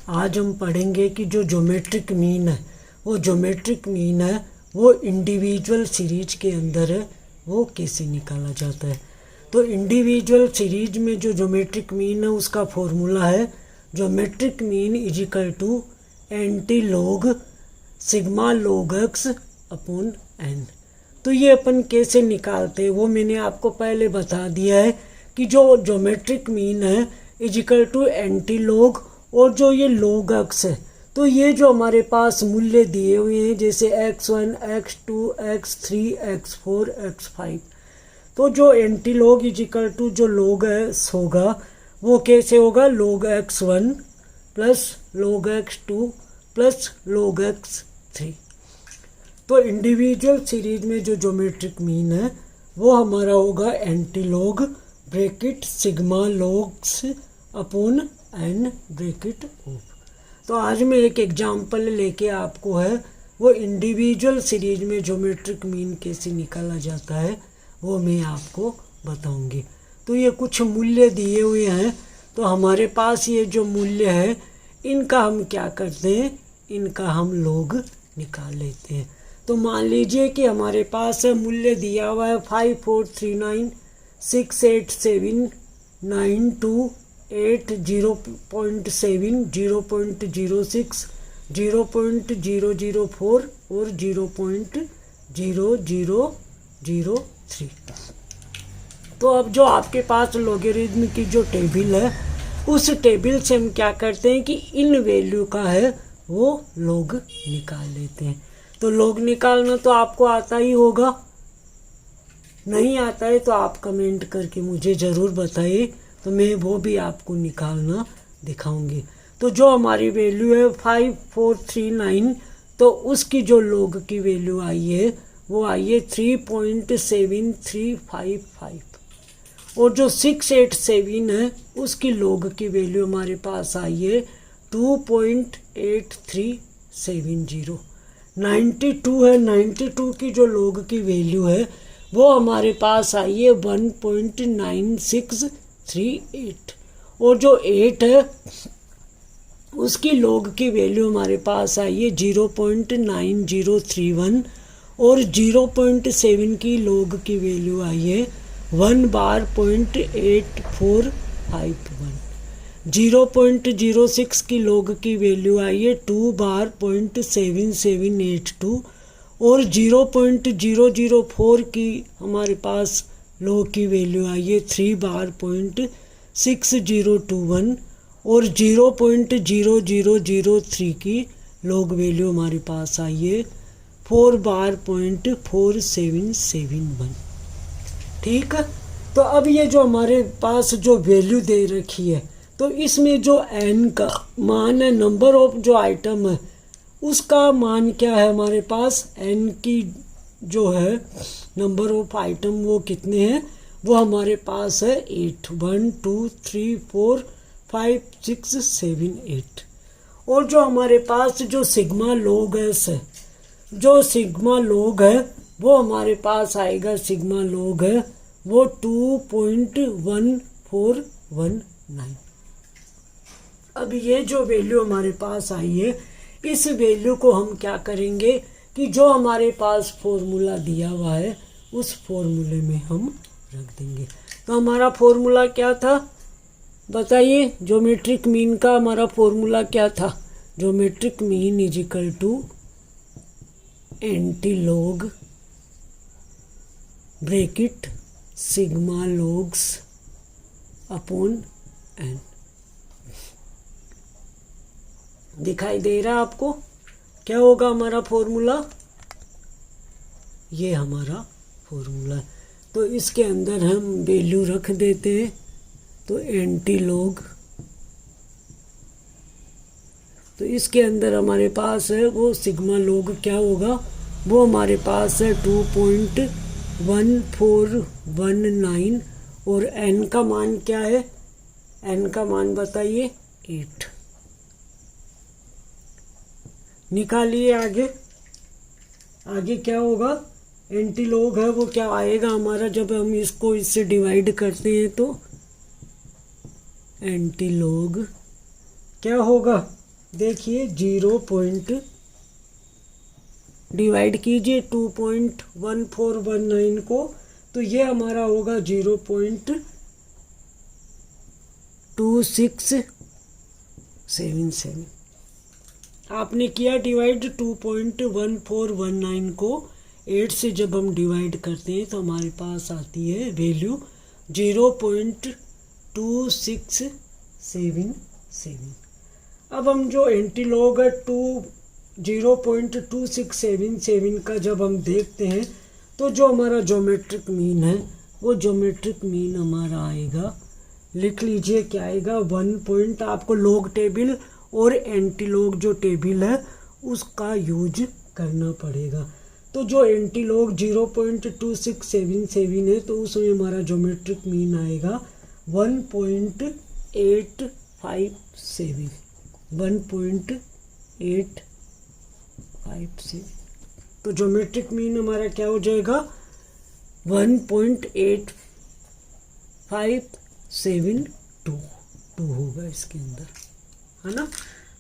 आज हम पढ़ेंगे कि जो ज्योमेट्रिक मीन है वो इंडिविजुअल सीरीज के अंदर है, वो कैसे निकाला जाता है। तो इंडिविजुअल सीरीज में जो ज्योमेट्रिक मीन है उसका फॉर्मूला है geometric mean is equal to antilog sigma log x upon n. तो ये अपन कैसे निकालते हैं वो मैंने आपको पहले बता दिया है कि जो ज्योमेट्रिक मीन है is equal to antilog और जो ये लॉग एक्स है, तो ये जो हमारे पास मूल्य दिए हुए हैं जैसे x1, x2, x3, x4, x5, तो जो antilog is equal to जो लॉग एक्स होगा वो कैसे होगा, log x1 plus log x2 plus log x3। तो इंडिविजुअल सीरीज में जो ज्योमेट्रिक मीन है वो हमारा होगा antilog bracket sigma logs upon n bracket off. तो आज मैं एक एग्जांपल लेके आपको है वो इंडिविजुअल सीरीज में ज्योमेट्रिक मीन कैसे निकाला जाता है वो मैं आपको बताऊंगी। तो ये कुछ मूल्य दिए हुए हैं, तो हमारे पास ये जो मूल्य है इनका हम क्या करते हैं, इनका हम लॉग निकाल लेते हैं। तो मान लीजिए कि हमारे पास मूल्य दिया हुआ है 5439 687 92 8 0.7 0.06 0.004 और 0.0003। तो अब जो आपके पास लॉगरिथम की जो टेबल है उस टेबल से हम क्या करते हैं कि इन वैल्यू का है वो लॉग निकाल लेते हैं। तो लॉग निकालना तो आपको आता ही होगा, नहीं आता है तो आप कमेंट करके मुझे ज़रूर बताइए, तो मैं वो भी आपको निकालना दिखाऊंगी। तो जो हमारी वैल्यू है 5439, तो उसकी जो लॉग की वैल्यू आई है वो आई है 3.7355 और जो 687 है उसकी लॉग की वैल्यू हमारे पास आई है 2.8370। 92 है, 92 की जो लॉग की वैल्यू है वो हमारे पास आई है 1.9638 और जो 8 है उसकी लॉग की वैल्यू हमारे पास आई है 0.9031 और 0.7 की लॉग की वैल्यू आई है 1.8451। 0.06 की लॉग की वैल्यू आई है 2.7782 और 0.004 की हमारे पास लॉग की वैल्यू आई है 3.6021 और 0.0003 की लॉग वैल्यू हमारे पास आई है 4.4771। ठीक है। तो अब ये जो हमारे पास जो वैल्यू दे रखी है, तो इसमें जो n का मान है, नंबर ऑफ जो आइटम है उसका मान क्या है हमारे पास, n की जो है नंबर ऑफ आइटम वो कितने हैं, वो हमारे पास है 8, 1 2 3 4 5 6 7 8। और जो हमारे पास जो सिग्मा लॉग एस है, जो सिग्मा लॉग है वो हमारे पास आएगा, सिग्मा लॉग है वो 2.1419। अब ये जो वैल्यू हमारे पास आई है इस वैल्यू को हम क्या करेंगे कि जो हमारे पास फॉर्मूला दिया हुआ है उस फॉर्मूले में हम रख देंगे। तो हमारा फॉर्मूला क्या था बताइए, ज्योमेट्रिक मीन का हमारा फॉर्मूला क्या था, geometric mean is equal to antilog bracket sigma logs upon n. दिखाई दे रहा आपको क्या होगा हमारा फॉर्मूला, ये हमारा फॉर्मूला है। तो इसके अंदर हम वैल्यू रख देते हैं, तो एंटी लॉग, तो इसके अंदर हमारे पास है वो सिग्मा लॉग क्या होगा, वो हमारे पास है 2.1419 और n का मान क्या है, n का मान बताइए 8। निकालिए आगे, आगे क्या होगा, एंटी लॉग है वो क्या आएगा हमारा, जब हम इसको इससे डिवाइड करते हैं तो एंटी लॉग क्या होगा, देखिए 0 डिवाइड कीजिए 2.1419 को, तो ये हमारा होगा 0.2677। आपने किया डिवाइड 2.1419 को 8 से जब हम डिवाइड करते हैं तो हमारे पास आती है वैल्यू 0.2677। अब हम जो एंटीलॉग 0.2677 का जब हम देखते हैं तो जो हमारा ज्योमेट्रिक मीन है वो ज्योमेट्रिक मीन हमारा आएगा, लिख लीजिए क्या आएगा, 1 आपको लॉग टेबल और एंटीलॉग जो टेबल है उसका यूज करना पड़ेगा। तो जो एंटीलॉग 0.2677 है तो उसमें हमारा ज्योमेट्रिक मीन आएगा 1.857। 1.857 तो ज्योमेट्रिक मीन हमारा क्या हो जाएगा 1.8572 होगा इसके अंदर, है ना।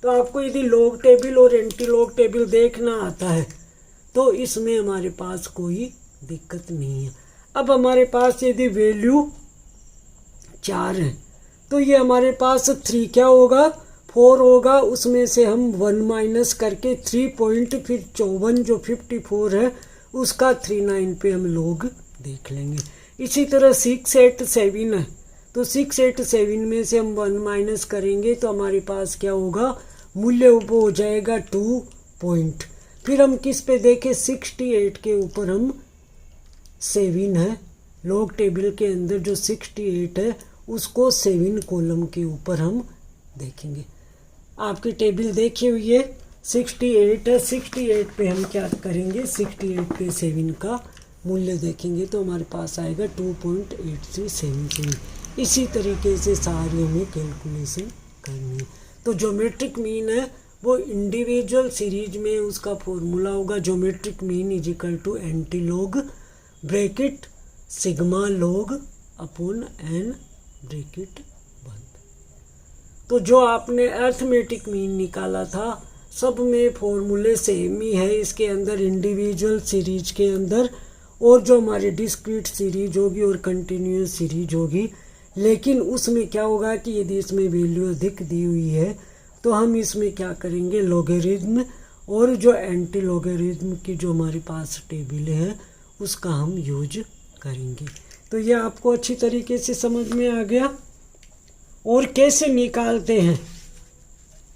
तो आपको यदि लॉग टेबल और एंटी लॉग टेबल देखना आता है तो इसमें हमारे पास कोई दिक्कत नहीं है। अब हमारे पास यदि वैल्यू 4 है तो ये हमारे पास 3 क्या होगा 4 होगा, उसमें से हम 1 माइनस करके 3 पॉइंट फिर 54 जो 54 है उसका 39 पे हम लोग देख लेंगे। इसी तरह 6, 8, 7 है तो 6, 8, 7 में से हम 1 माइनस करेंगे तो हमारे पास क्या होगा, मूल्य वो हो जाएगा 2 पॉइंट। फिर हम किस पे देखें 68 के ऊपर हम 7 है, लॉग टेबल के अंदर जो 68 है उसको 7 कॉलम के ऊपर हम देखेंगे। आपकी टेबल देखी हुई है 68 है, 68 पे हम क्या करेंगे 68 पे 7 का मूल्य देखेंगे तो हमारे पास आएगा 2.8377। इसी तरीके से सारी हमें कैलकुलेशन करनी है। तो ज्योमेट्रिक मीन है वो इंडिविजुअल सीरीज में उसका फॉर्मूला होगा geometric mean is equal to antilog bracket sigma log upon n bracket बंद। तो जो आपने अर्थमेटिक मीन निकाला था सब में फॉर्मूले सेम ही है इसके अंदर, इंडिविजुअल सीरीज के अंदर, और जो हमारी डिस्क्रीट सीरीज होगी और कंटिन्यूस सीरीज होगी। लेकिन उसमें क्या होगा कि यदि इसमें वैल्यू अधिक दी हुई है तो हम इसमें क्या करेंगे लॉगरिथम, और जो एंटी लॉगरिथम की जो हमारे पास टेबल है उसका हम यूज करेंगे। तो ये आपको अच्छी तरीके से समझ में आ गया। और कैसे निकालते हैं,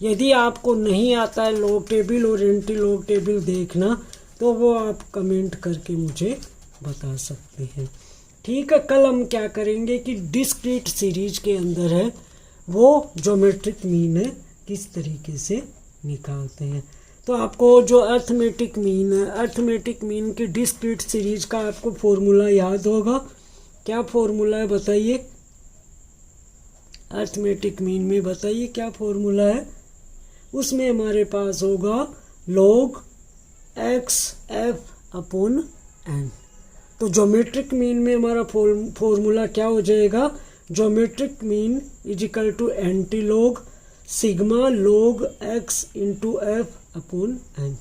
यदि आपको नहीं आता है लॉग टेबल और एंटी लॉग टेबल देखना तो वो आप कमेंट करके मुझे बता सकते हैं। ठीक है, कल हम क्या करेंगे कि डिस्क्रीट सीरीज के अंदर है वो ज्योमेट्रिक मीन है किस तरीके से निकालते हैं। तो आपको जो अर्थमेटिक मीन है, अर्थमेटिक मीन की डिस्क्रीट सीरीज का आपको फॉर्मूला याद होगा। क्या फॉर्मूला है बताइए, अर्थमेटिक मीन में बताइए क्या फॉर्मूला है। उसमें हमारे पास होगा log x f upon n। तो ज्योमेट्रिक मीन में हमारा फॉर्मूला क्या हो जाएगा, geometric mean is equal to antilog sigma log x into f upon n।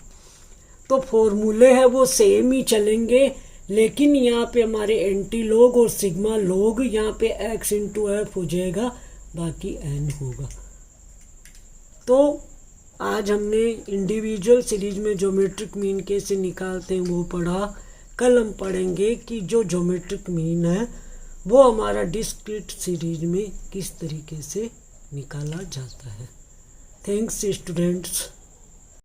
तो फॉर्मूले हैं वो सेम ही चलेंगे, लेकिन यहाँ पे हमारे एंटी लॉग और सिग्मा लॉग यहाँ पे x इंटू एफ हो जाएगा, बाकी n होगा। तो आज हमने इंडिविजुअल सीरीज में ज्योमेट्रिक मीन कैसे निकालते हैं वो पढ़ा। कल हम पढ़ेंगे कि जो ज्योमेट्रिक मीन है वो हमारा डिस्क्रीट सीरीज में किस तरीके से निकाला जाता है। Thanks students.